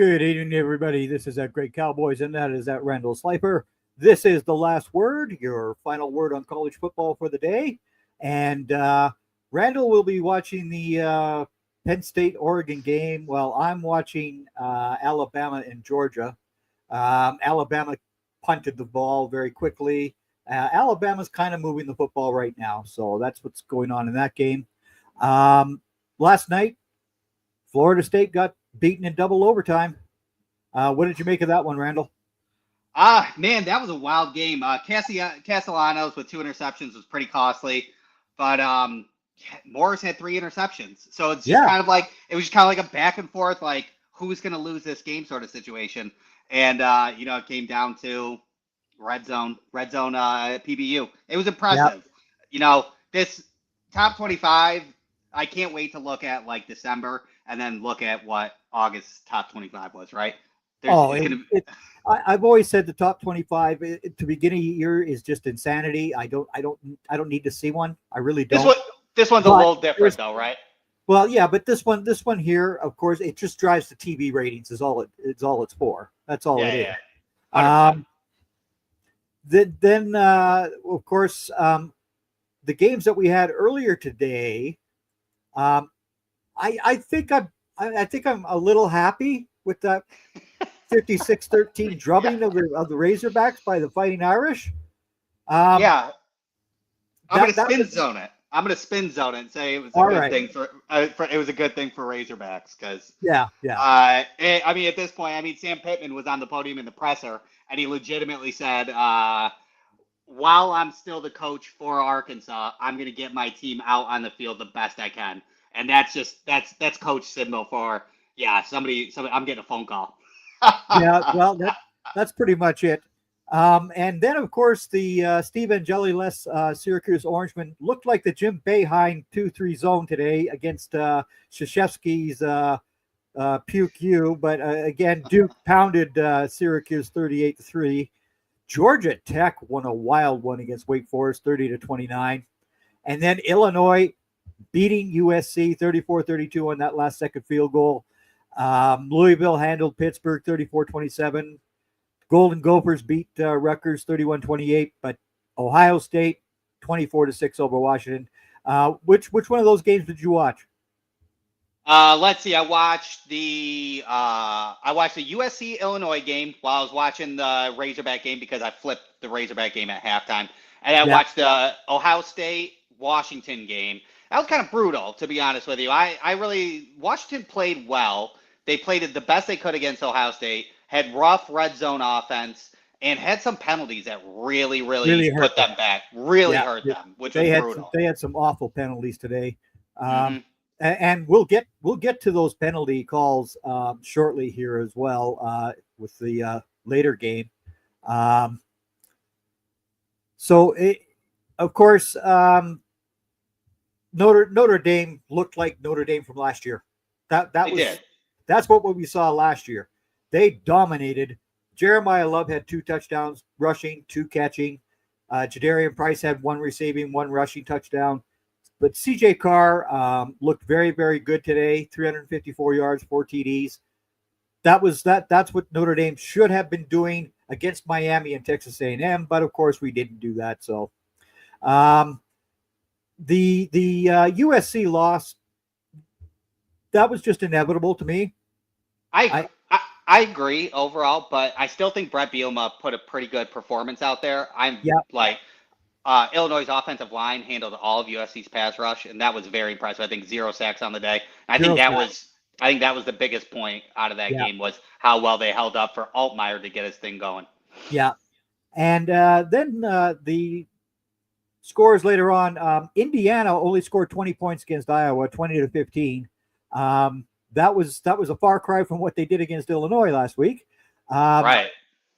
Good evening, everybody. This is that Great Cowboys, and that is that Randall Sliper. This is the last word, your final word on college football for the day. And Randall will be watching the Penn State Oregon game while I'm watching Alabama and Georgia. Alabama punted the ball very quickly. Alabama's kind of moving the football right now, so that's what's going on in that game. Last night, Florida State got beaten in double overtime. What did you make of that one, Randall? Man, that was a wild game. Castellanos with 2 interceptions was pretty costly, but Morris had 3 interceptions. So it's just kind of like a back and forth, like who's going to lose this game sort of situation. And it came down to red zone PBU. It was impressive. Yep. This top 25, I can't wait to look at like December and then look at what August top 25 was, right? I've always said the top 25 at the beginning of the year is just insanity. I don't need to see one. I really don't. This one's a little different though, right? Well, yeah, but this one here, of course, it just drives the TV ratings. Is all it's for. That's all it is. Then of course, the games that we had earlier today, I think I'm a little happy with that 56-13 drubbing of the Razorbacks by the Fighting Irish. I'm going to spin zone it. I'm going to spin zone it and say it was a good thing for it was a good thing for Razorbacks because at this point, Sam Pittman was on the podium in the presser and he legitimately said, while I'm still the coach for Arkansas, I'm going to get my team out on the field the best I can. And that's Coach Sidmo for somebody. I'm getting a phone call. That's pretty much it. And then of course the Steve Angeli-less Syracuse Orangemen looked like the Jim Boeheim 2-3 zone today against Krzyzewski's Puke U, but again Duke pounded Syracuse 38-3. Georgia Tech won a wild one against Wake Forest 30-29, and then Illinois beating USC 34-32 on that last second field goal. Louisville handled Pittsburgh 34-27. Golden Gophers beat Rutgers 31-28, but Ohio State 24-6 over Washington. Which one of those games did you watch? Let's see. I watched the USC Illinois game while I was watching the Razorback game because I flipped the Razorback game at halftime, and I watched the Ohio State Washington game. That was kind of brutal, to be honest with you. Washington played well. They played it the best they could against Ohio State, had rough red zone offense, and had some penalties that really put them back, hurt them, which was brutal. They had some awful penalties today. And we'll get to those penalty calls shortly here as well with the later game. Of course, Notre Dame looked like Notre Dame from last year. That's what we saw last year. They dominated. Jeremiah Love had 2 touchdowns rushing, 2 catching. Jadarian Price had 1 receiving, 1 rushing touchdown. But CJ Carr looked very, very good today. 354 yards, 4 TDs. That's what Notre Dame should have been doing against Miami and Texas A&M. But of course, we didn't do that. So the USC loss, that was just inevitable to me. I agree overall, but I still think Brett Bielema put a pretty good performance out there. Illinois' offensive line handled all of USC's pass rush, and that was very impressive. I think 0 sacks on the day. I think that was the biggest point out of that game was how well they held up for Altmaier to get his thing going. Yeah, and then the scores later on. Indiana only scored 20 points against Iowa, 20-15. That was a far cry from what they did against Illinois last week. Right.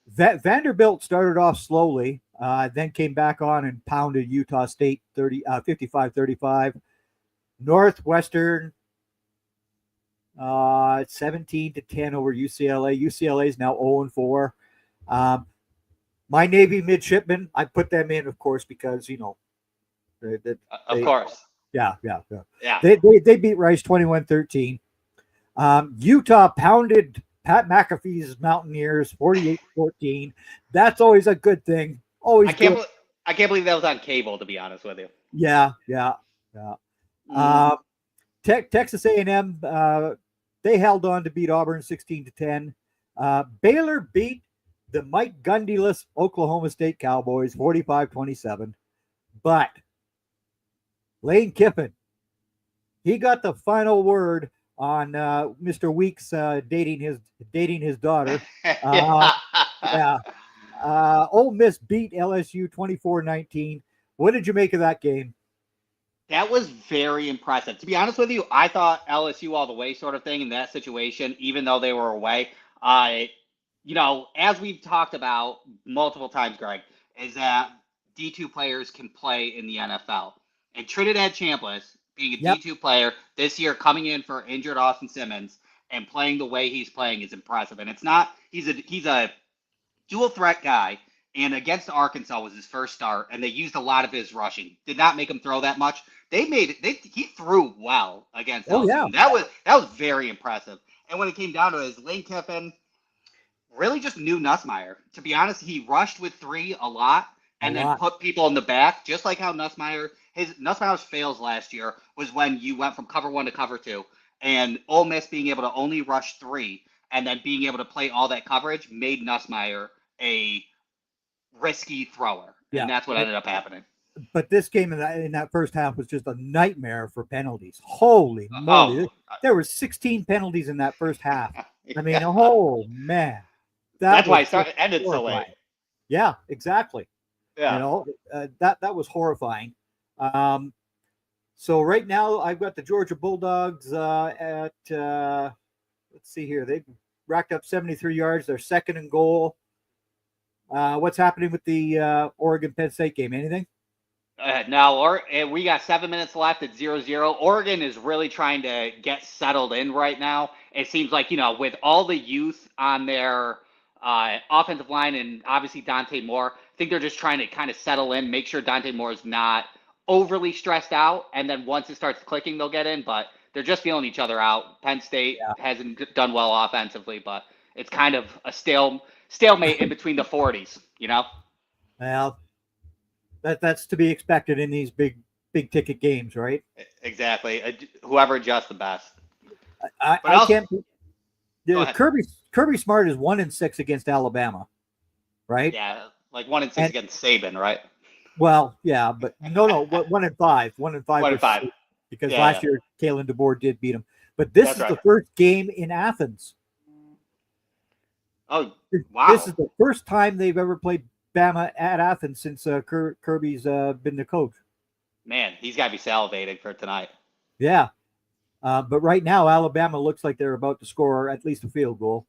Vanderbilt started off slowly, then came back on and pounded Utah State 55-35. Northwestern 17-10 over UCLA. UCLA is now 0-4. My Navy midshipmen, I put them in, of course, because of course. Yeah. They beat Rice 21-13. Utah pounded Pat McAfee's Mountaineers 48-14. That's always a good thing. Always good. I can't believe that was on cable, to be honest with you. Yeah. Texas A&M, they held on to beat Auburn 16-10. Baylor beat the Mike Gundy-less Oklahoma State Cowboys 45-27. But Lane Kiffin, he got the final word on Mr. Weeks dating his daughter. Yeah. Ole Miss beat LSU 24-19. What did you make of that game? That was very impressive. To be honest with you, I thought LSU all the way sort of thing in that situation, even though they were away. As we've talked about multiple times, Greg, is that D2 players can play in the NFL. And Trinidad Chambliss, being a D2 player this year, coming in for injured Austin Simmons and playing the way he's playing is impressive. And it's not he's a dual threat guy. And against Arkansas was his first start, and they used a lot of his rushing. Did not make him throw that much. He threw well against LSU. Yeah. That was very impressive. And when it came down to it, Lane Kiffin really just knew Nussmeier. To be honest, he rushed with 3 a lot and then put people in the back, just like how Nussmeier's fails last year was when you went from cover 1 to cover 2, and Ole Miss being able to only rush 3 and then being able to play all that coverage made Nussmeier a risky thrower, and that's what ended up happening. But this game in that first half was just a nightmare for penalties. Holy moly. There were 16 penalties in that first half. I mean, oh, man. That's why it ended so late. Yeah, exactly. Yeah. That was horrifying. So right now I've got the Georgia Bulldogs at, let's see here. They've racked up 73 yards. They're second and goal. What's happening with the Oregon-Penn State game? Anything? No, we got 7 minutes left at 0-0. Oregon is really trying to get settled in right now. It seems like, with all the youth on their offensive line and obviously Dante Moore, I think they're just trying to kind of settle in, make sure Dante Moore is not overly stressed out. And then once it starts clicking, they'll get in. But they're just feeling each other out. Penn State hasn't done well offensively, but it's kind of a stalemate in between the 40s, Well, that's to be expected in these big ticket games, right? Exactly. Whoever adjusts the best. I can't. Kirby Smart is 1-6 against Alabama, right? Yeah, like 1-6 against Saban, right? Well, yeah, but no, 1-5, 1-5, because last year Kalen DeBoer did beat him. But this is the first game in Athens. Oh, wow! This is the first time they've ever played Bama at Athens since Kirby's been the coach. Man, he's got to be salivating for tonight. Yeah, but right now Alabama looks like they're about to score at least a field goal.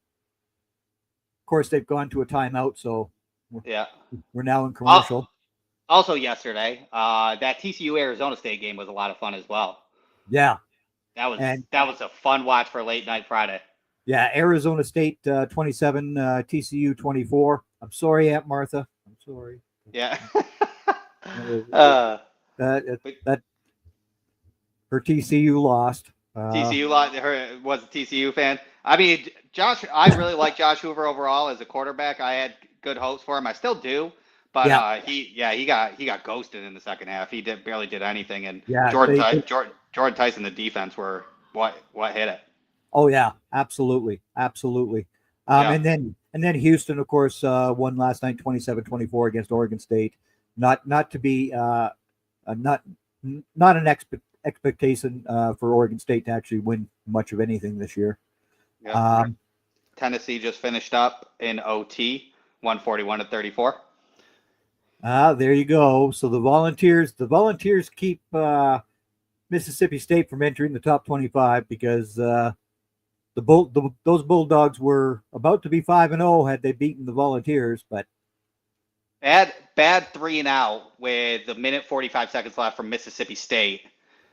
Of course, they've gone to a timeout, so we're now in commercial. Also, yesterday, that TCU Arizona State game was a lot of fun as well. Yeah, that was a fun watch for late night Friday. Yeah, Arizona State 27, TCU 24. I'm sorry, Aunt Martha. I'm sorry. Yeah. That her TCU lost. TCU lost. Her was a TCU fan. I mean, I really like Josh Hoover overall as a quarterback. I had good hopes for him. I still do. But he got ghosted in the second half. He barely did anything. And Jordan Tyson, the defense, were what hit it. Oh yeah, absolutely. And then Houston, of course, won last night 27-24 against Oregon State. Not to be not an expectation for Oregon State to actually win much of anything this year. Yeah. Tennessee just finished up in OT, 141-34. There you go. So the Volunteers keep Mississippi State from entering the top 25 because those Bulldogs were about to be 5-0 had they beaten the Volunteers, but bad 3-and-out with a minute 45 seconds left from Mississippi State.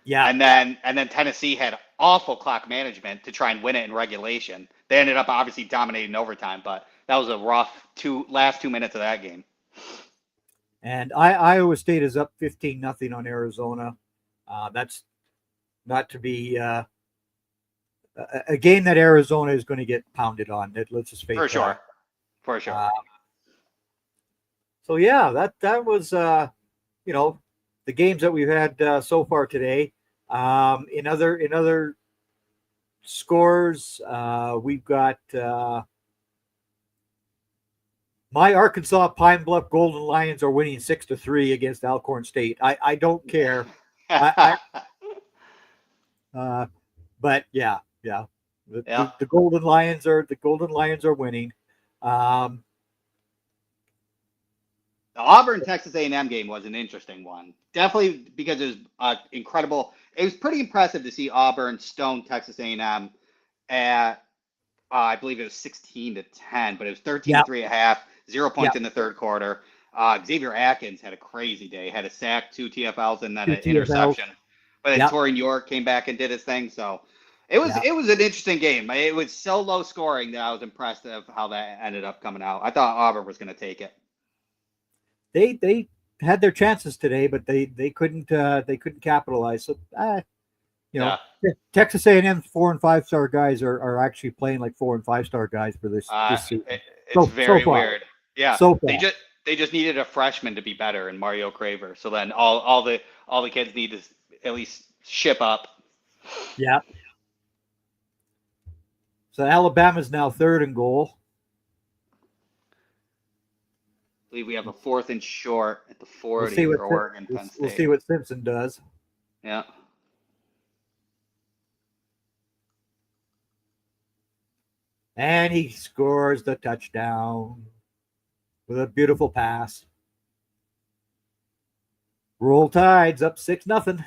Yeah, and then Tennessee had awful clock management to try and win it in regulation. They ended up obviously dominating overtime, but that was a rough last 2 minutes of that game. And Iowa State is up 15-0 on Arizona. That's not to be a game that Arizona is going to get pounded on. Let's just face For sure. that. For sure. So yeah, that was the games that we've had so far today. In other scores, we've got my Arkansas Pine Bluff Golden Lions are winning 6-3 against Alcorn State. I don't care. But yeah. The Golden Lions are winning. The Auburn Texas A&M game was an interesting one. Definitely because it was incredible. It was pretty impressive to see Auburn stone Texas A&M at I believe it was 16-10, but it was 13-3 at half, 0 points in the third quarter. Xavier Atkins had a crazy day. Had a sack, 2 TFLs, and then an interception. But then Torian York came back and did his thing. So it was an interesting game. It was so low scoring that I was impressed of how that ended up coming out. I thought Auburn was going to take it. They had their chances today, but they couldn't capitalize. So Texas A&M's 4- and 5-star guys are actually playing like 4- and 5-star guys for this season. It's very weird. Yeah, so they just needed a freshman to be better in Mario Craver. So then all the kids need to at least ship up. Yeah. So Alabama's now 3rd and goal. I believe we have a 4th and short at the 40 for Oregon. Penn State. We'll see what Simpson does. Yeah. And he scores the touchdown with a beautiful pass. Roll Tides up 6-0.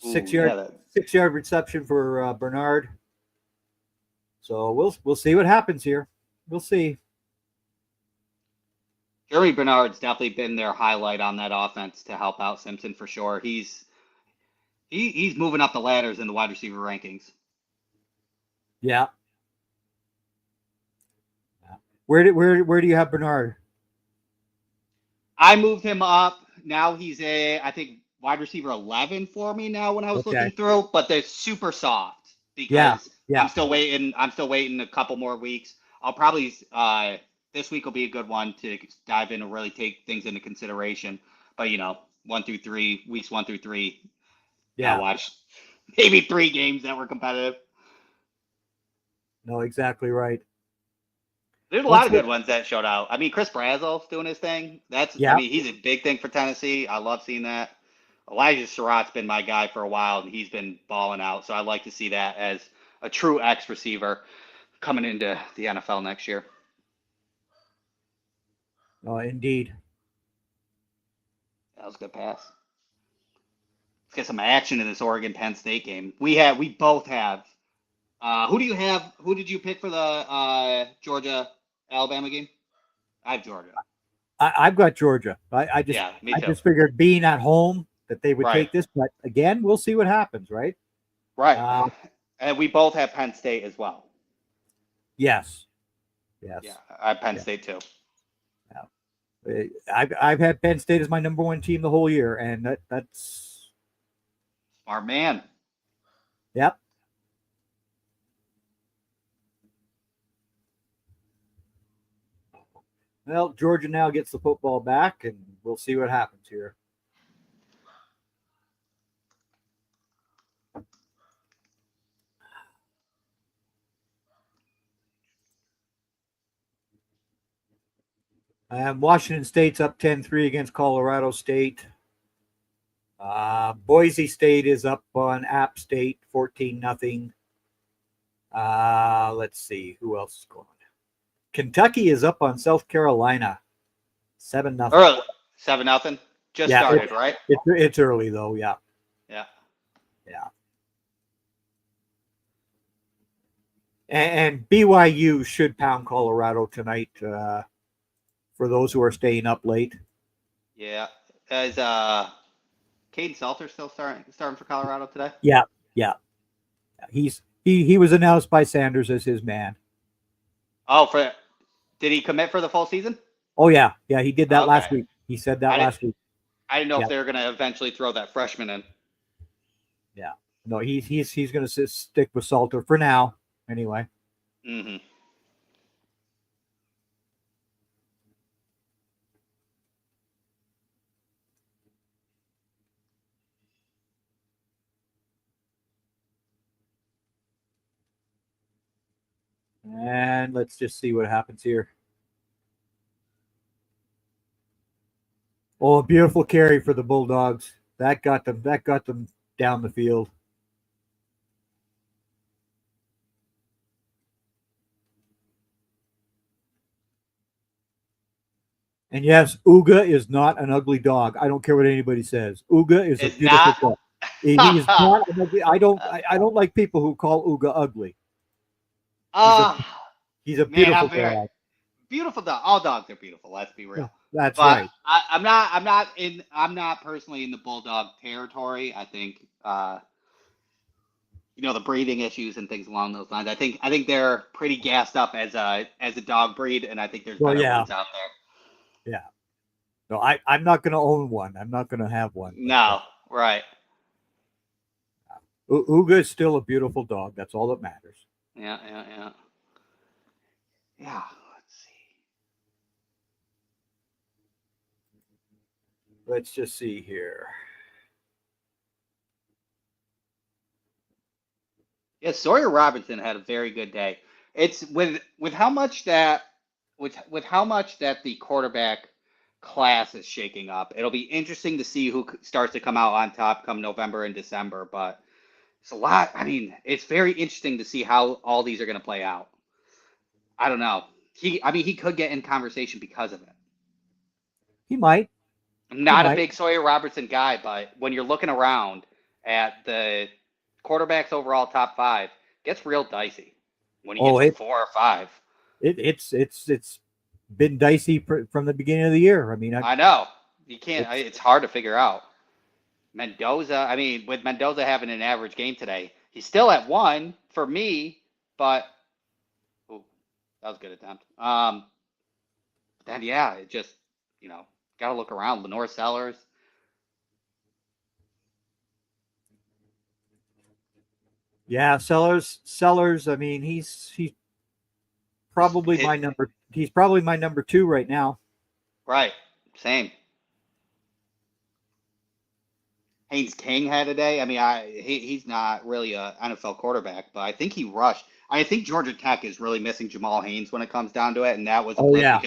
6-yard reception for Bernard. So we'll see what happens here. We'll see. Jeremy Bernard's definitely been their highlight on that offense to help out Simpson for sure. He's moving up the ladders in the wide receiver rankings. Yeah. Where do you have Bernard? I moved him up. Now he's I think wide receiver 11 for me now when I was looking through, but they're super soft because I'm still waiting a couple more weeks. I'll probably this week will be a good one to dive in and really take things into consideration. But 1 through 3 weeks, 1 through 3. Yeah, I watched maybe 3 games that were competitive. No, exactly right. There's a lot of good ones that showed out. I mean, Chris Brazel's doing his thing. I mean, he's a big thing for Tennessee. I love seeing that. Elijah Surratt's been my guy for a while, and he's been balling out. So I'd like to see that as a true X receiver coming into the NFL next year. Oh, indeed. That was a good pass. Let's get some action in this Oregon Penn State game. We both have. Who do you have? Who did you pick for the Georgia Alabama game? I have Georgia. I've got Georgia. I just figured being at home that they would take this, but again, we'll see what happens, right? Right. And we both have Penn State as well. Yes. Yeah, I have Penn State too. Yeah. I've had Penn State as my number 1 team the whole year, and that's smart man. Yep. Well, Georgia now gets the football back, and we'll see what happens here. Washington State's up 10-3 against Colorado State. Boise State is up on App State 14-0. Let's see who else is going. Kentucky is up on South Carolina 7-0. Early 7-0. Just started, right? It's early though. Yeah. And BYU should pound Colorado tonight. For those who are staying up late. Yeah. Is Caden Salter still starting for Colorado today? Yeah. He was announced by Sanders as his man. Oh, did he commit for the full season? Oh yeah. He did that last week. He said that last week. I didn't know if they were going to eventually throw that freshman in. Yeah. No, he's going to stick with Salter for now, anyway. Mm-hmm. And let's just see what happens here. Oh, a beautiful carry for the Bulldogs. That got them down the field. And yes, Uga is not an ugly dog. I don't care what anybody says. Uga is a It's beautiful not. dog. He is not an ugly. I don't like people who call Uga ugly. Uh, He's a man, beautiful dog. beautiful dog. All dogs are beautiful. Let's be real. That's But right. I'm not personally in the bulldog territory. I think the breeding issues and things along those lines. I think they're pretty gassed up as a dog breed, and I think there's better ones out there. Yeah. No, I'm not going to own one. I'm not going to have one. No, right. Uga is still a beautiful dog. That's all that matters. Yeah. Yeah. Let's see. Let's just see here. Yeah, Sawyer Robinson had a very good day. It's with how much that with how much that the quarterback class is shaking up. It'll be interesting to see who starts to come out on top come November and December. But it's a lot. I mean, it's very interesting to see how all these are going to play out. I don't know. He could get in conversation because of it. He might. I'm not a big Sawyer Robertson guy, but when you're looking around at the quarterbacks overall top 5, it gets real dicey when you get to 4 or 5. It's been dicey from the beginning of the year. I mean, I know you can't. It's hard to figure out. Mendoza. I mean, with Mendoza having an average game today, he's still at 1 for me, but that was a good attempt. Then yeah, it just got to look around. Lenore Sellers. Yeah, Sellers. I mean, he's probably my number. He's probably my number 2 right now. Right. Same. Haynes King had a day. I mean, he's not really an NFL quarterback, but I think he rushed. I think Georgia Tech is really missing Jamal Haynes when it comes down to it, and that was a blip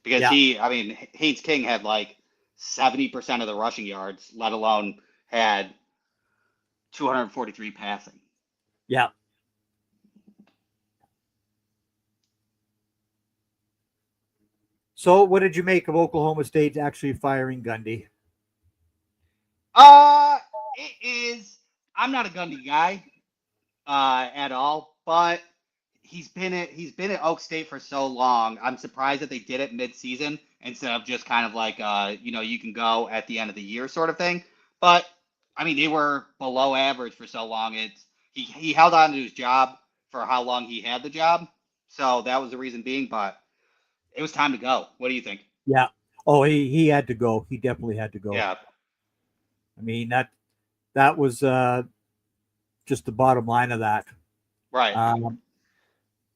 because Haynes King had like 70% of the rushing yards, let alone had 243 passing. Yeah. So, what did you make of Oklahoma State actually firing Gundy? It is. I'm not a Gundy guy, at all, but he's been at Oak State for so long. I'm surprised that they did it mid-season instead of just kind of like you can go at the end of the year sort of thing. But I mean, they were below average for so long. He held on to his job for how long he had the job, so that was the reason being. But it was time to go. What do you think? Yeah. Oh, he had to go. He definitely had to go. Yeah. I mean that was just the bottom line of that. Right.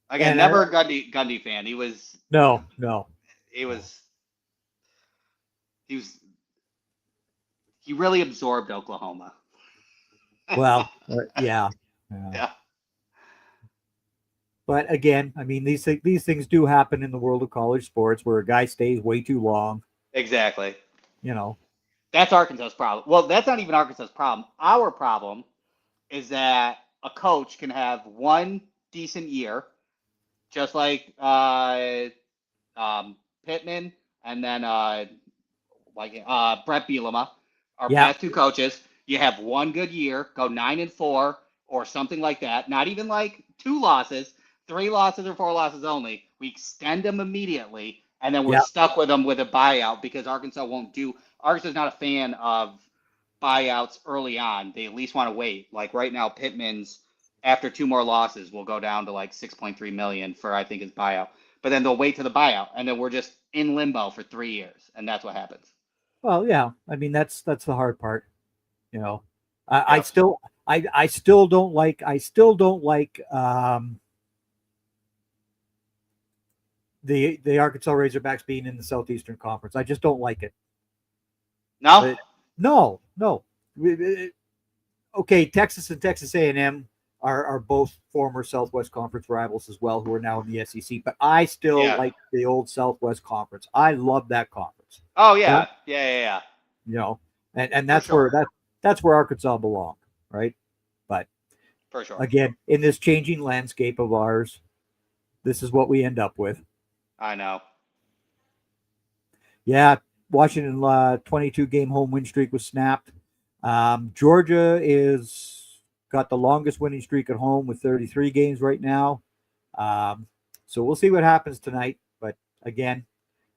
Again, never a Gundy fan. He was no. He really absorbed Oklahoma. Well, yeah. Yeah. But again, I mean, these things do happen in the world of college sports where a guy stays way too long. Exactly. That's Arkansas's problem. Well, that's not even Arkansas's problem. Our problem is that a coach can have one decent year, just like Pittman and then Brett Bielema, our past 2 coaches. You have one good year, go 9-4 or something like that. Not even like 2 losses, 3 losses or 4 losses only. We extend them immediately, and then we're stuck with them with a buyout because Arkansas won't do. Arkansas is not a fan of buyouts early on. They at least want to wait. Like right now, Pittman's after 2 more losses will go down to like 6.3 million for I think his buyout. But then they'll wait to the buyout, and then we're just in limbo for 3 years, and that's what happens. Well, yeah. I mean, that's the hard part. I I still don't like the Arkansas Razorbacks being in the Southeastern Conference. I just don't like it. No? No. Okay, Texas and Texas A&M are both former Southwest Conference rivals as well, who are now in the SEC. But I still like the old Southwest Conference. I love that conference. Oh yeah, yeah. And that's that's where Arkansas belonged, right? But for sure, again, in this changing landscape of ours, this is what we end up with. I know. Yeah, Washington 22-game home win streak was snapped. Georgia is got the longest winning streak at home with 33 games right now. So we'll see what happens tonight. But again,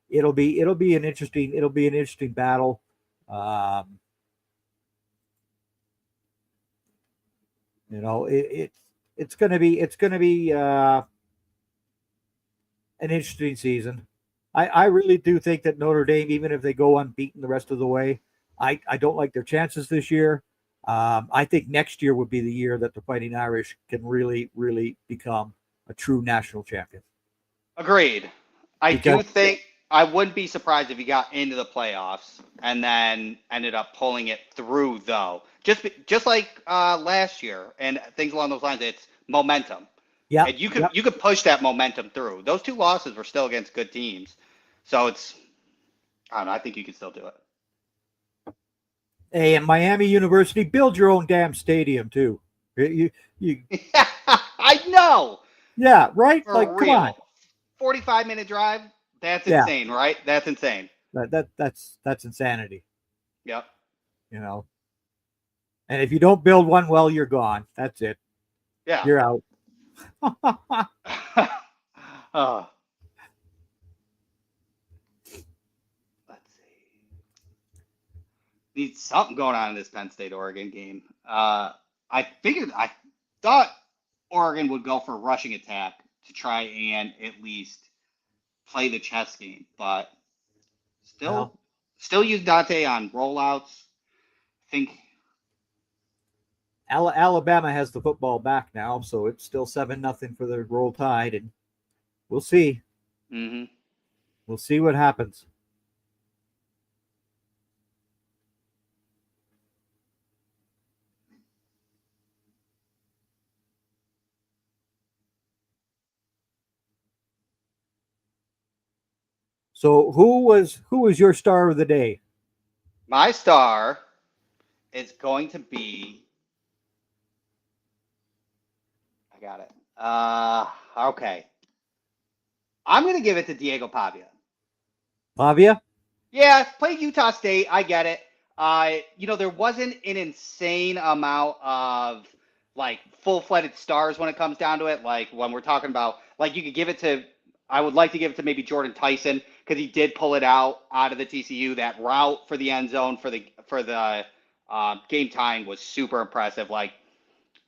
it'll be an interesting battle. It's going to be an interesting season. I really do think that Notre Dame, even if they go unbeaten the rest of the way, I don't like their chances this year. I think next year would be the year that the Fighting Irish can really, really become a true national champion. Agreed. I do think I wouldn't be surprised if he got into the playoffs and then ended up pulling it through, though. Just like last year and things along those lines, it's momentum. Yeah, and you could push that momentum through. Those two losses were still against good teams, so I don't know. I think you can still do it. Hey, and Miami University, build your own damn stadium too. You I know. Yeah, right. For like, real. come on. 45-minute drive. That's insane, right? That's insane. That's insanity. Yep. And if you don't build one, well, you're gone. That's it. Yeah. You're out. Let's see. Needs something going on in this Penn State Oregon game. I thought Oregon would go for a rushing attack to try and at least play the chess game, but still use Dante on rollouts. I think Alabama has the football back now, so it's still 7-0 for the Roll Tide, and we'll see. Mm-hmm. We'll see what happens. So who was your star of the day? My star is going to be. I got it. Okay. I'm going to give it to Diego Pavia. Pavia? Yeah, played Utah State. I get it. There wasn't an insane amount of like full-fledged stars when it comes down to it. Like when we're talking about, like you could give it to. I would like to give it to maybe Jordan Tyson because he did pull it out of the TCU. That route for the end zone for the game tying was super impressive. Like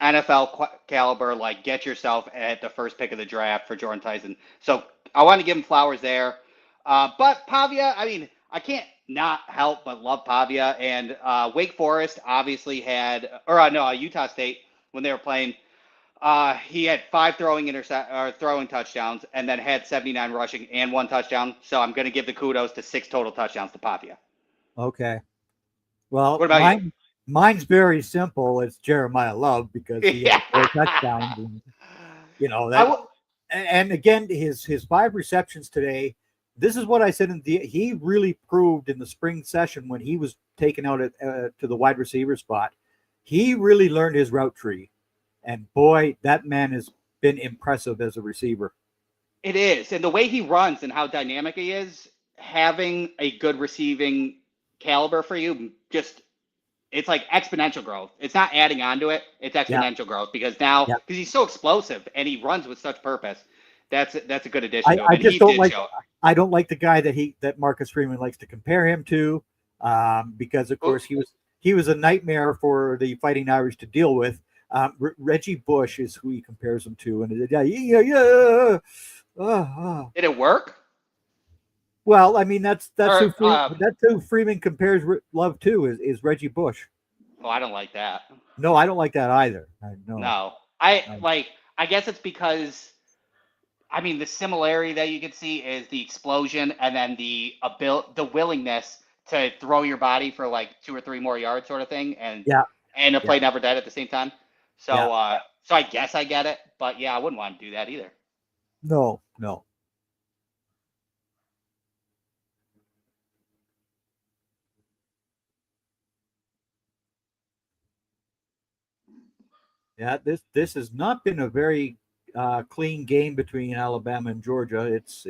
NFL caliber. Like get yourself at the first pick of the draft for Jordan Tyson. So I want to give him flowers there. But Pavia, I mean, I can't not help but love Pavia. And Wake Forest obviously had, Utah State when they were playing. He had 5 throwing touchdowns and then had 79 rushing and 1 touchdown. So I'm going to give the kudos to 6 total touchdowns to Pavia. Okay. Well, what about you? Mine's very simple. It's Jeremiah Love because he had 4 touchdowns. And, and again, his 5 receptions today. This is what I said he really proved in the spring session when he was taken out to the wide receiver spot. He really learned his route tree. And boy, that man has been impressive as a receiver. It is. And the way he runs and how dynamic he is, having a good receiving caliber for you, it's like exponential growth. It's not adding on to it. It's exponential growth because he's so explosive and he runs with such purpose. That's a good addition to him. I don't like the guy that Marcus Freeman likes to compare him to because, of course, he was a nightmare for the Fighting Irish to deal with. Reggie Bush is who he compares him to, and did it work? Well, I mean that's who Freeman compares Love to is Reggie Bush. Oh, I don't like that. No, I don't like that either. No. No. I guess it's because I mean the similarity that you can see is the explosion and then the willingness to throw your body for like 2 or 3 more yards sort of thing Yeah, and a yeah, play never dead at the same time. yeah. So I guess I get it, but yeah, I wouldn't want to do that either. No, no. Yeah, this has not been a very clean game between Alabama and Georgia. It's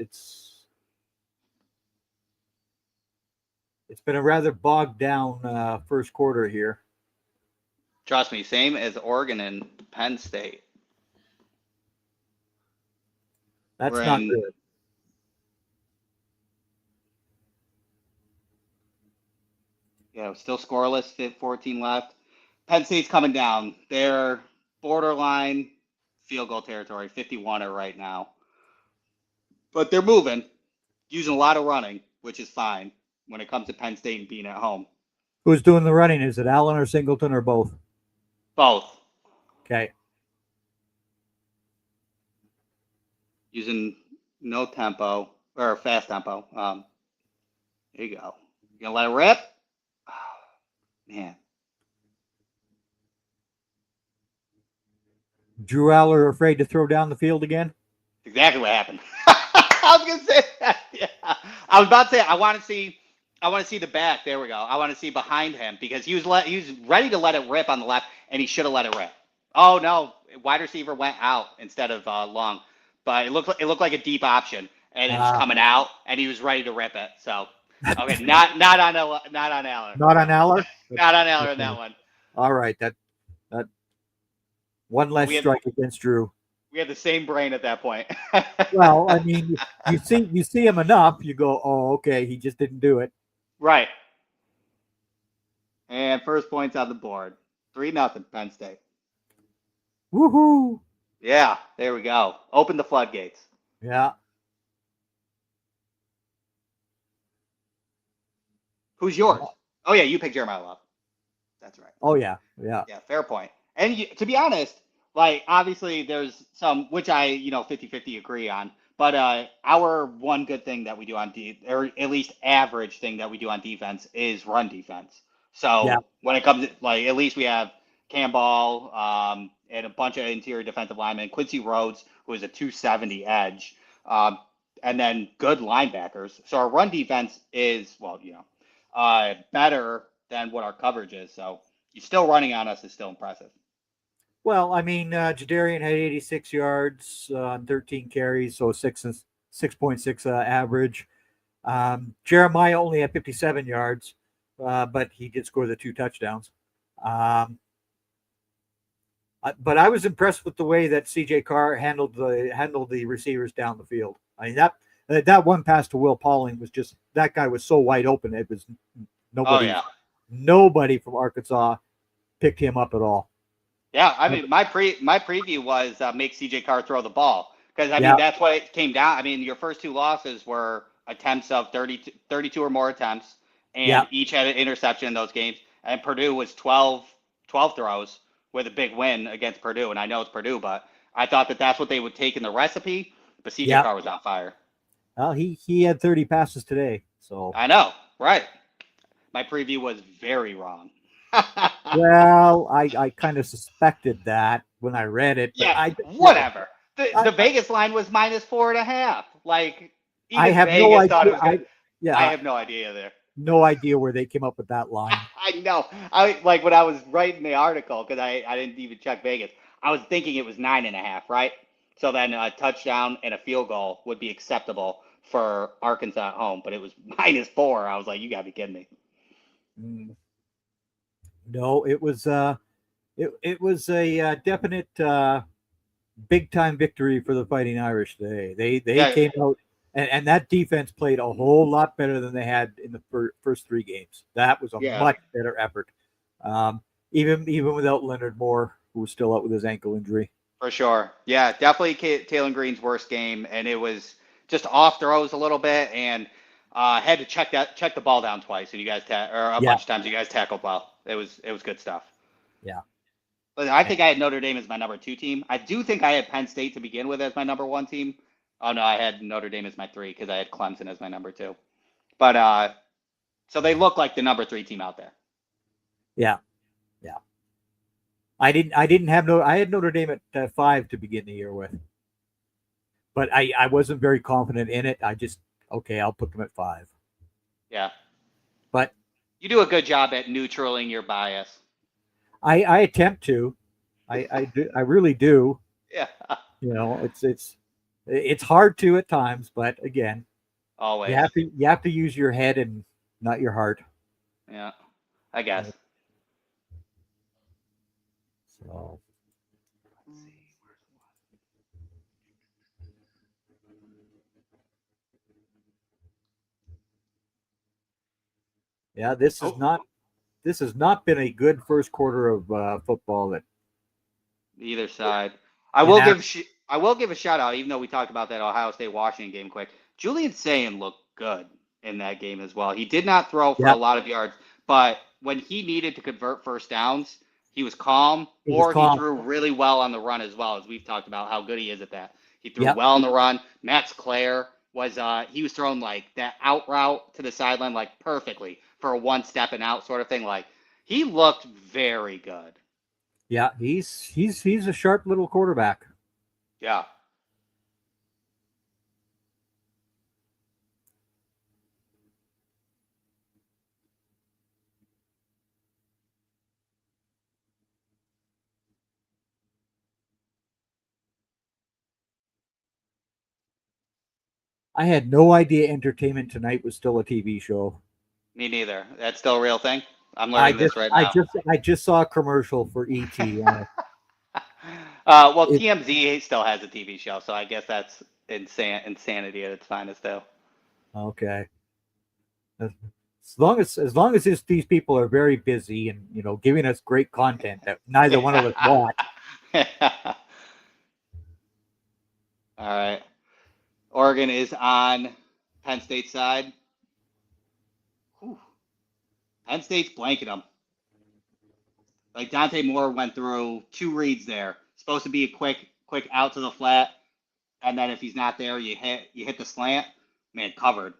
been a rather bogged down first quarter here. Trust me, same as Oregon and Penn State. That's not good. Yeah, still scoreless, 14 left. Penn State's coming down. They're borderline field goal territory, 51er right now. But they're moving, using a lot of running, which is fine when it comes to Penn State and being at home. Who's doing the running? Is it Allen or Singleton or both? Both. Okay. Using no tempo or fast tempo. There you go. You gonna let it rip? Oh, man. Drew Aller afraid to throw down the field again? Exactly what happened. I was gonna say that. Yeah. I was about to say I want to see the back. There we go. I want to see behind him because he was ready to let it rip on the left, and he should have let it rip. Oh no, wide receiver went out instead of long, but it looked like a deep option, and it's coming out, and he was ready to rip it. So okay, not on Aller. Not on Aller. Not on Aller in that one. All right, that one less strike against Drew. We had the same brain at that point. Well, I mean, you see him enough, you go, oh, okay, he just didn't do it. Right. And first points on the board. 3-0 Penn State. Woohoo! Yeah, there we go. Open the floodgates. Yeah. Who's yours? Oh yeah, you picked Jeremiah Love. That's right. Oh yeah. Yeah, fair point. And to be honest, like obviously there's some which I 50-50 agree on, but our one good thing that we do on or at least average thing that we do on defense is run defense. So when it comes to like at least we have Campbell and a bunch of interior defensive linemen, Quincy Rhodes who is a 270 edge, and then good linebackers. So our run defense is better than what our coverage is. So you're still running on us is still impressive. Well, I mean, Jadarian had 86 yards on 13 carries, so 6.6 average. Jeremiah only had 57 yards, but he did score the 2 touchdowns. But I was impressed with the way that C.J. Carr handled the receivers down the field. I mean, that one pass to Will Pauling was just, that guy was so wide open. It was nobody from Arkansas picked him up at all. Yeah, I mean, my preview was make C.J. Carr throw the ball because, I mean, that's what it came down. I mean, your first 2 losses were attempts of 32 or more attempts, and each had an interception in those games. And Purdue was 12 throws with a big win against Purdue. And I know it's Purdue, but I thought that's what they would take in the recipe. But C.J. Carr was on fire. Well, he had 30 passes today. So I know, right? My preview was very wrong. Well, I kind of suspected that when I read it. But whatever. The Vegas line was -4.5. Like, even I have Vegas no idea. thought it was good. I have no idea there. No idea where they came up with that line. I know. Like when I was writing the article, because I didn't even check Vegas, I was thinking it was 9.5, right? So then a touchdown and a field goal would be acceptable for Arkansas at home, but it was -4. I was like, you gotta be kidding me. No, it was a definite big time victory for the Fighting Irish today. They came out and that defense played a whole lot better than they had in the first 3 games. That was a much better effort. Even without Leonard Moore, who was still out with his ankle injury. For sure. Yeah, definitely Taylor Green's worst game, and it was just off throws a little bit. And Had to check the ball down twice, and you guys or a bunch of times you guys tackled well. It was good stuff. Yeah. But I think I had Notre Dame as my number 2 team. I do think I had Penn State to begin with as my number 1 team. Oh no, I had Notre Dame as my 3 because I had Clemson as my number 2. But so they look like the number 3 team out there. Yeah. Yeah. I didn't have I had Notre Dame at 5 to begin the year with. But I wasn't very confident in it. I just, okay, I'll put them at 5. Yeah. But you do a good job at neutraling your bias. I attempt to. I do. I really do. Yeah. You know, it's hard to at times, but again, always you have to use your head and not your heart. Yeah, I guess. So. Yeah, this has not been a good first quarter of football. That either side. I will give a shout out, even though we talked about that Ohio State Washington game quick. Julian Sayin looked good in that game as well. He did not throw for a lot of yards, but when he needed to convert first downs, he was calm, he threw really well on the run as well, as we've talked about how good he is at that. He threw well on the run. Max Clare was he was throwing like that out route to the sideline like perfectly for a one step and out sort of thing. Like he looked very good. Yeah, he's a sharp little quarterback. Yeah. I had no idea Entertainment Tonight was still a TV show. Me neither. That's still a real thing. I'm learning this right now. I just saw a commercial for ET. Well, TMZ still has a TV show, so I guess that's insanity at its finest, though. Okay. As long as these people are very busy and giving us great content that neither one of us want. All right. Oregon is on Penn State's side. Whew. Penn State's blanking them. Like Dante Moore went through 2 reads there. Supposed to be a quick out to the flat, and then if he's not there, you hit the slant. Man, covered.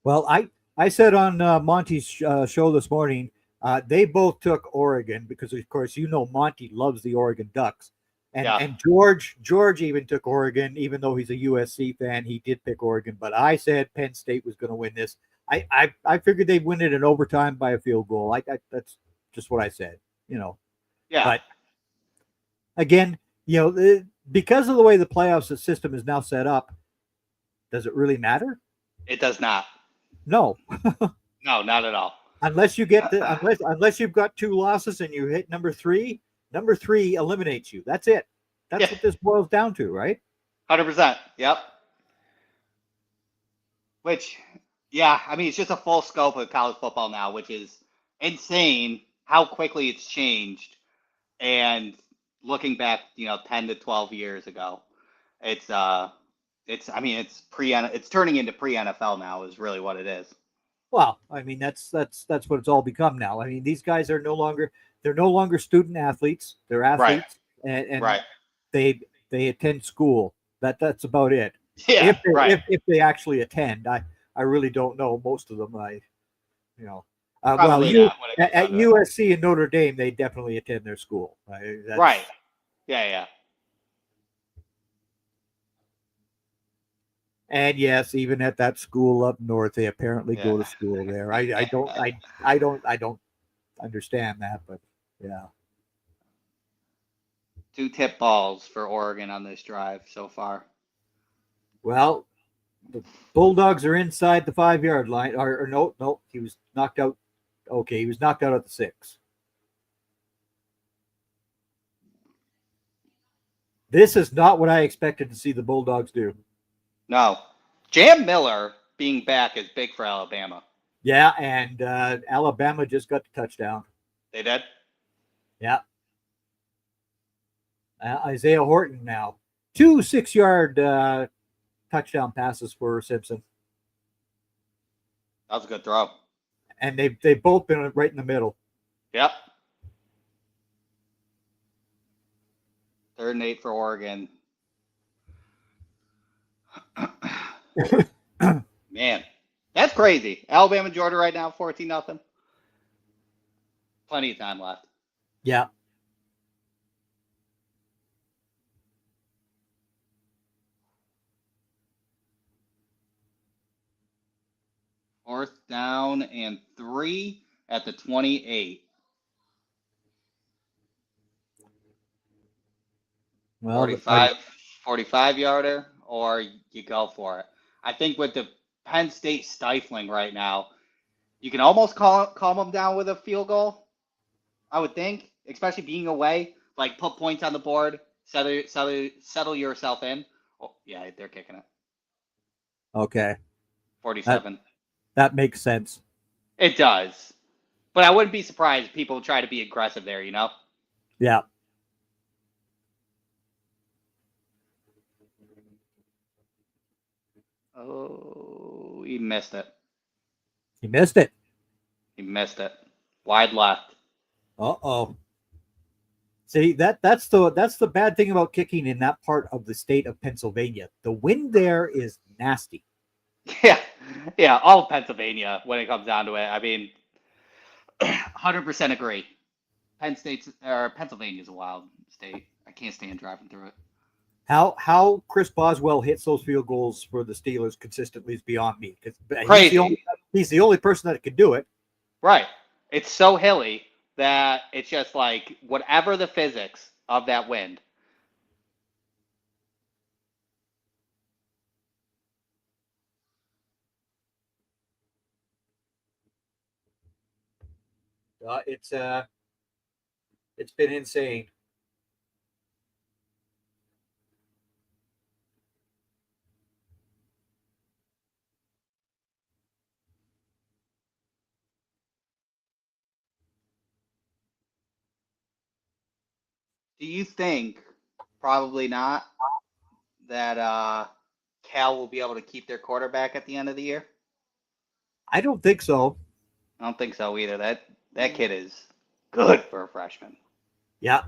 Well, I said on Monty's show this morning, they both took Oregon because, of course, Monty loves the Oregon Ducks. And George even took Oregon, even though he's a USC fan. He did pick Oregon, but I said Penn State was going to win this. I figured they'd win it in overtime by a field goal. That's just what I said, Yeah. But again, because of the way the playoffs system is now set up, does it really matter? It does not. No. No, not at all. Unless you get unless you've got 2 losses and you hit number 3. Number 3 eliminates you. That's it. That's what this boils down to, right? 100%. Yep. Which, I mean, it's just a full scope of college football now, which is insane how quickly it's changed. And looking back, 10 to 12 years ago, it's turning into pre-NFL now is really what it is. Well, I mean, that's what it's all become now. I mean, these guys are no longer student athletes. They're athletes, and they attend school. That's about it. Yeah, if they actually attend, I really don't know. Most of them, well, at USC and Notre Dame, they definitely attend their school. Right. Yeah. And yes, even at that school up north, they apparently go to school there. I don't understand that, but yeah. 2 tip balls for Oregon on this drive so far. Well, the Bulldogs are inside the 5-yard line. Or no, he was knocked out. Okay, he was knocked out at the 6. This is not what I expected to see the Bulldogs do. No. Jam Miller being back is big for Alabama. Yeah, and Alabama just got the touchdown. They did? Yeah. Isaiah Horton now. 2 6-yard touchdown passes for Simpson. That was a good throw. And they've both been right in the middle. Yep. 3rd and 8 for Oregon. Man, that's crazy. Alabama, Georgia right now, 14-0. Plenty of time left. Yeah. Fourth down and 3 at the 28. Well, 45 yarder, or you go for it. I think with the Penn State stifling right now, you can almost calm them down with a field goal, I would think, especially being away. Like, put points on the board, settle yourself in. Oh, yeah, they're kicking it. Okay. 47. That makes sense. It does. But I wouldn't be surprised if people try to be aggressive there, you know? Yeah. Oh, he missed it. He missed it. He missed it. Wide left. Uh-oh. See, that's the bad thing about kicking in that part of the state of Pennsylvania. The wind there is nasty. Yeah, all of Pennsylvania when it comes down to it. I mean, 100% agree. Pennsylvania is a wild state. I can't stand driving through it. How Chris Boswell hits those field goals for the Steelers consistently is beyond me. He's the only person that can do it. Right. It's so hilly that it's just like whatever the physics of that wind. It's been insane. Do you think, probably not, that Cal will be able to keep their quarterback at the end of the year? I don't think so. I don't think so either. That kid is good for a freshman. Yeah.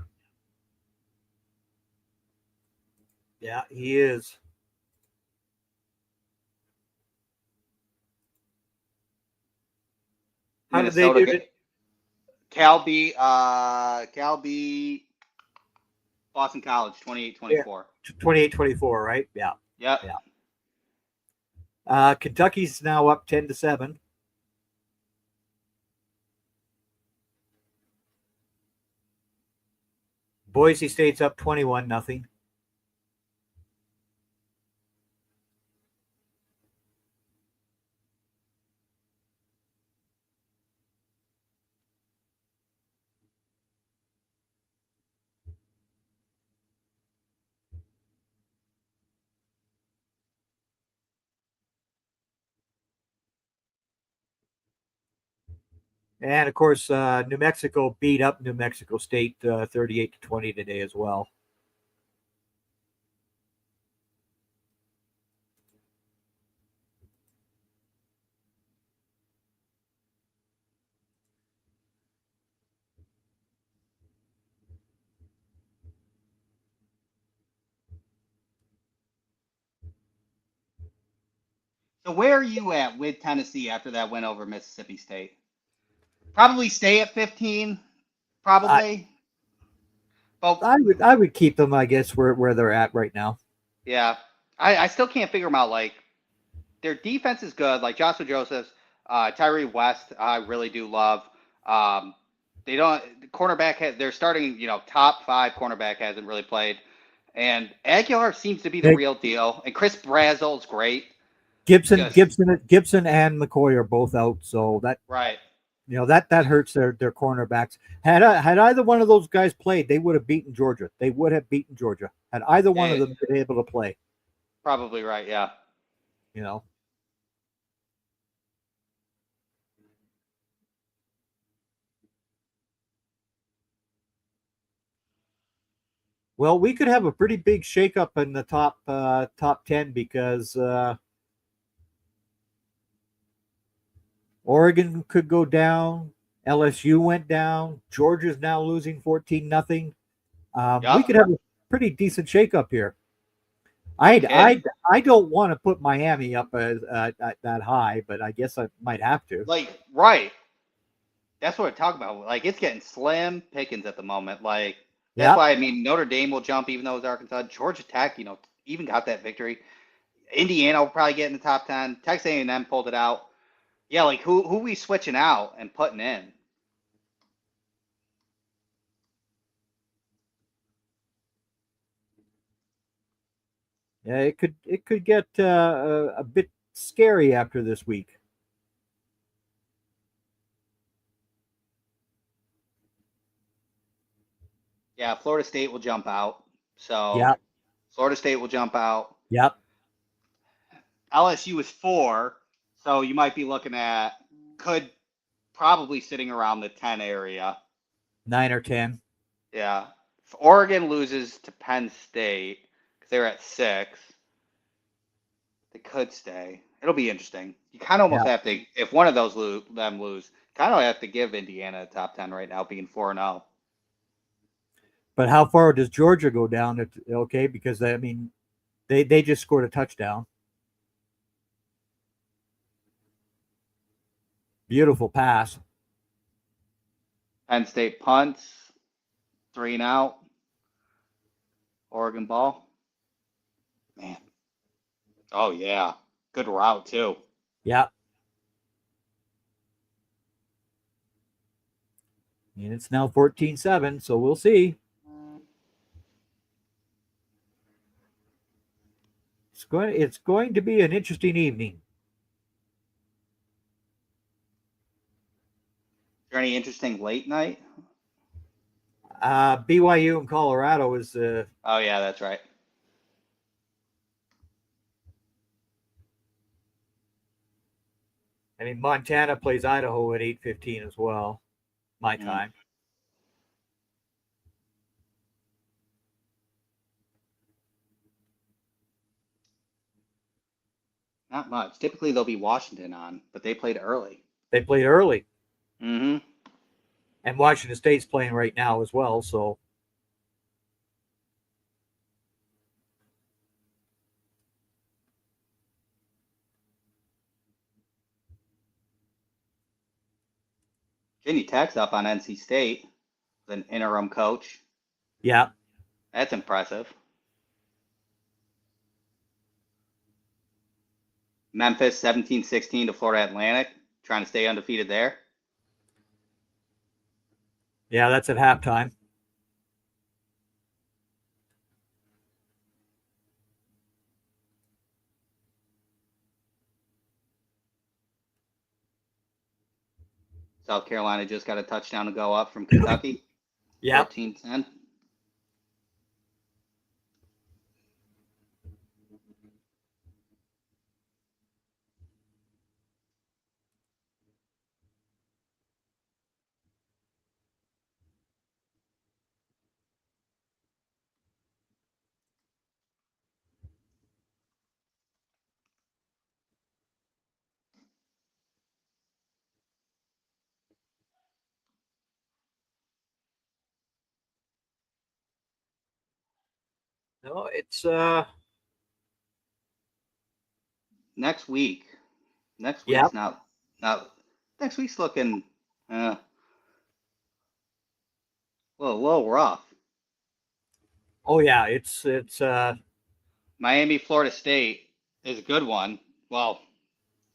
Yeah, he is. How did they do it? Cal beat Boston College 28-24. 28-24, right? Yeah. Yep. Yeah. Kentucky's now up 10-7. Boise State's up 21-0. And of course, New Mexico beat up New Mexico State 38-20 today as well. So where are you at with Tennessee after that win over Mississippi State? Probably stay at 15. Probably. I would keep them, I guess, where they're at right now. Yeah. I still can't figure them out. Like, their defense is good. Like Joshua Josephs, Tyree West, I really do love. They don't cornerback. They're starting, top 5 cornerback hasn't really played, and Aguilar seems to be the real deal. And Chris Brazel's great. Gibson and McCoy are both out, so that right. That hurts their cornerbacks. Had either one of those guys played, they would have beaten Georgia. They would have beaten Georgia had either one of them been able to play. Probably right. Yeah. Well, we could have a pretty big shakeup in the top 10 because Oregon could go down. LSU went down. Georgia's now losing 14-0. We Yep. could have a pretty decent shakeup here. No kidding. I don't want to put Miami up as that high, but I guess I might have to. Like, right. That's what we're talking about. Like, it's getting slim pickings at the moment. Like, that's Yeah, why, I mean, Notre Dame will jump even though it's Arkansas. Georgia Tech, even got that victory. Indiana will probably get in the top 10. Texas A&M pulled it out. Yeah, like, who we switching out and putting in? yeah. It could get a bit scary after this week. Yeah, Florida State will jump out. So, Yeah, Florida State will jump out. yeah. LSU is 4. So, you might be looking at, could probably sitting around the 10 area. 9 or 10. Yeah. If Oregon loses to Penn State, because they're at 6, they could stay. It'll be interesting. You kind of almost Yeah. have to, if one of those them lose, kind of have to give Indiana a top 10 right now, being 4-0. But how far does Georgia go down? Okay, because I mean, they just scored a touchdown. Beautiful pass. Penn State punts, 3-and-out. Oregon ball. Man. Oh, yeah. Good route, too. Yeah. And it's now 14-7, so we'll see. It's going to be an interesting evening. Is there any interesting late night? BYU and Colorado is Oh, yeah, that's right. I mean, Montana plays Idaho at 8:15 as well, my time. Not much. Typically, they'll be Washington on, but they played early. They played early, Mm-hmm. and Washington State's playing right now as well. So Virginia Tech's up on NC State with an interim coach. yeah, That's impressive. Memphis 17-16 to Florida Atlantic, trying to stay undefeated there. yeah, that's at halftime. South Carolina just got a touchdown to go up from Kentucky, Yeah. 14-10. No, it's Next week. Next yeah. week's not next week's looking a little rough. Oh yeah, it's Miami, Florida State is a good one. Well,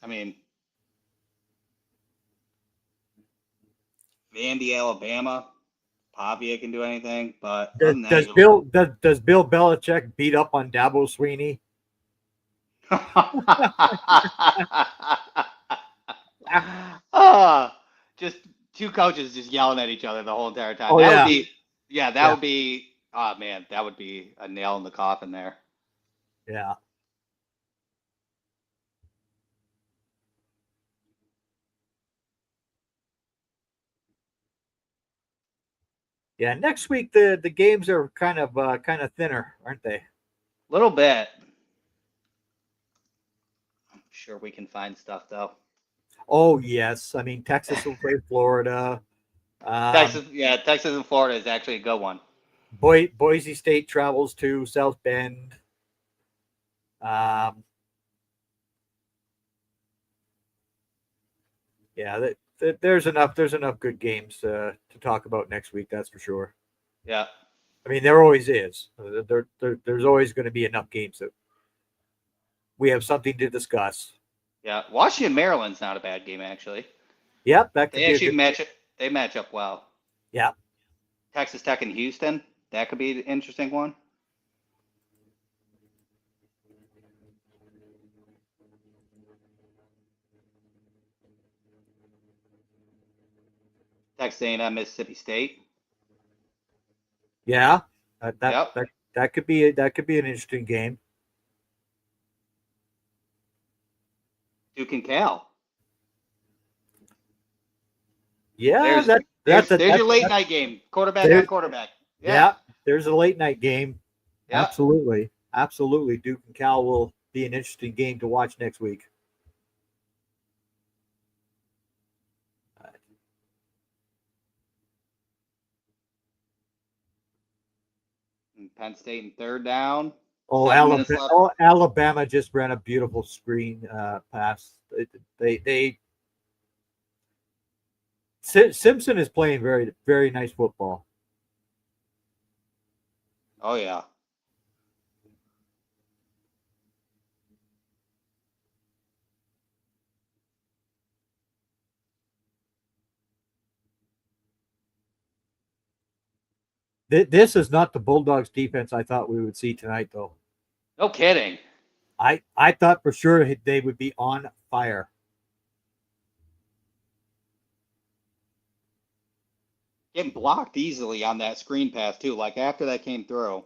I mean, Vandy, Alabama, Pavia can do anything, but other does, than that, does you Bill does Bill Belichick beat up on Dabo Sweeney? just two coaches just yelling at each other the whole entire time. Oh That would yeah, be, yeah, that yeah, would be, oh man, that would be a nail in the coffin there. yeah. Yeah, next week the games are kind of thinner, aren't they? Little bit. I'm sure we can find stuff though. Oh yes, I mean Texas will play Florida. Texas and Florida is actually a good one. Boise State travels to South Bend. Um, yeah, there's enough. There's enough good games to talk about next week. That's for sure. Yeah. I mean, there always is. There's always going to be enough games that we have something to discuss. Yeah. Washington, Maryland's not a bad game actually. Yep, that could They be a actually good. match up well. Yeah. Texas Tech and Houston, that could be an interesting one. Texas A&M, Mississippi State. Yeah, that Yep. that that could be an interesting game. Duke and Cal. Yeah, There's your late night game. Quarterback on quarterback. Yeah, there's a late night game. Yeah. Absolutely. Absolutely. Duke and Cal will be an interesting game to watch next week. Penn State in third down. Oh, Alabama just ran a beautiful screen pass. Simpson is playing very, very nice football. Oh, yeah. This is not the Bulldogs defense I thought we would see tonight, though. No kidding. I thought for sure they would be on fire. Getting blocked easily on that screen pass, too. Like, after that came through,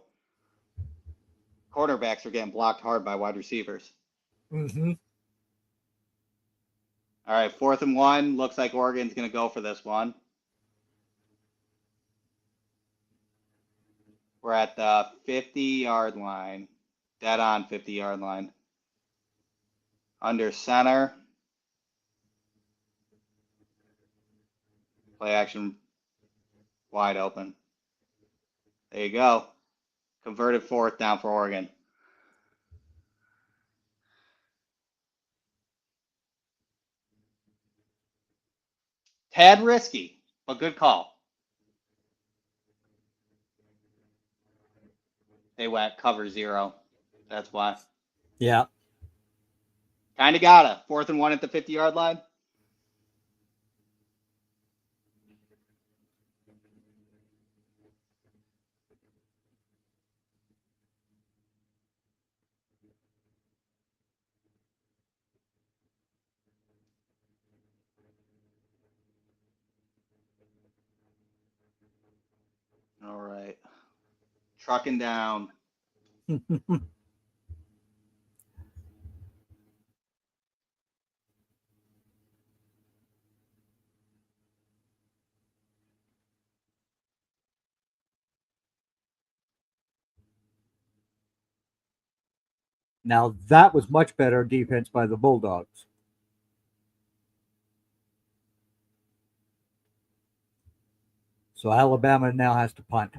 quarterbacks are getting blocked hard by wide receivers. Mm-hmm. All right, 4th and 1. Looks like Oregon's going to go for this one. We're at the 50-yard line. Dead on 50-yard line. Under center. Play action wide open. There you go. Converted 4th down for Oregon. Tad risky, but good call. They went cover 0. That's why. Yeah. Kind of gotta. 4th and 1 at the 50-yard line. All right. Trucking down. Now that was much better defense by the Bulldogs. So Alabama now has to punt.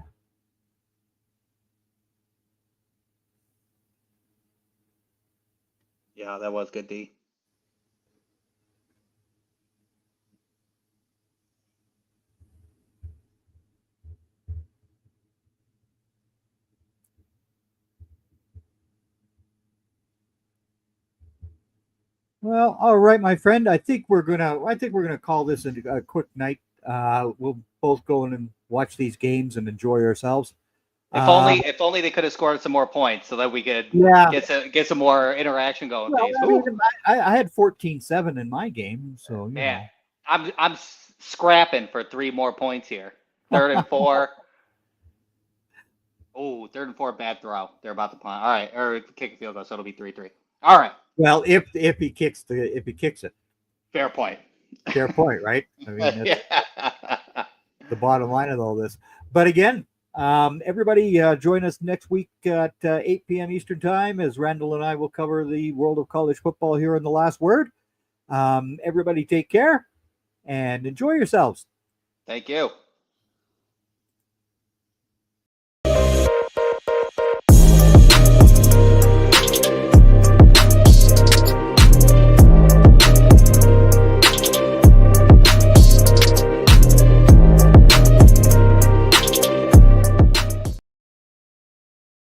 Yeah, that was good D. Well, all right, my friend. I think we're gonna call this a quick night. We'll both go in and watch these games and enjoy ourselves. If only they could have scored some more points so that we could get some more interaction going. Well, I had 14-7 in my game, so you know. I'm scrapping for 3 more points here. 3rd and 4. Oh, 3rd and 4, bad throw. They're about to punt. All right, or kick a field goal, so it'll be 3-3. All right. Well, if he kicks it. Fair point. Fair point, right? I mean, that's the bottom line of all this. But again, everybody join us next week at 8 p.m. Eastern Time as Randall and I will cover the world of college football here in The Last Word. Everybody take care and enjoy yourselves. Thank you.